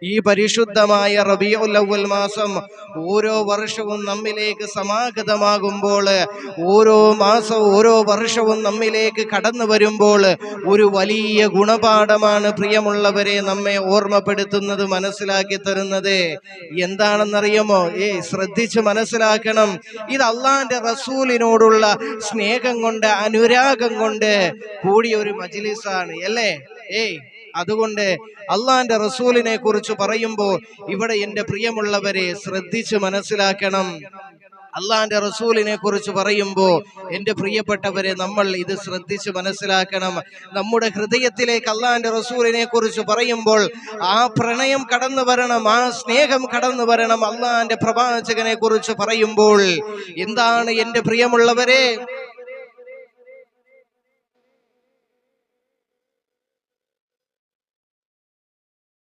ഈ പരിശുദ്ധമായ റബീഉൽ അവ്വൽ മാസം ഓരോ വർഷവും നമ്മിലേക്ക് സമാഗതമാകുമ്പോൾ, ഓരോ മാസവും ഓരോ വർഷവും നമ്മിലേക്ക് കടന്നു വരുമ്പോൾ ഒരു വലിയ ഗുണപാഠമാണ് പ്രിയമുള്ളവരെ നമ്മെ ഓർമ്മപ്പെടുത്തുന്നത്, മനസ്സിലാക്കി തരുന്നത്. എന്താണെന്നറിയുമോ? ശ്രദ്ധിച്ച് മനസ്സിലാക്കണം. ഇത് അള്ളാന്റെ റസൂലിനോടുള്ള സ്നേഹം കൊണ്ട്, അനുരാഗം കൊണ്ട് കൂടിയ ഒരു മജ്‌ലിസാണ് അല്ലേ? അതുകൊണ്ട് അള്ളാന്റെ റസൂലിനെ കുറിച്ച് പറയുമ്പോൾ ഇവിടെ എൻ്റെ പ്രിയമുള്ളവരെ ശ്രദ്ധിച്ച് മനസ്സിലാക്കണം. അള്ളാന്റെ റസൂലിനെ കുറിച്ച് പറയുമ്പോൾ എൻ്റെ പ്രിയപ്പെട്ടവരെ നമ്മൾ ഇത് ശ്രദ്ധിച്ച് മനസ്സിലാക്കണം. നമ്മുടെ ഹൃദയത്തിലേക്ക് അള്ളാന്റെ റസൂലിനെ കുറിച്ച് പറയുമ്പോൾ ആ പ്രണയം കടന്നു വരണം, ആ സ്നേഹം കടന്നു വരണം. അള്ളാന്റെ പ്രവാചകനെ കുറിച്ച് പറയുമ്പോൾ എന്താണ് എൻ്റെ പ്രിയമുള്ളവരെ?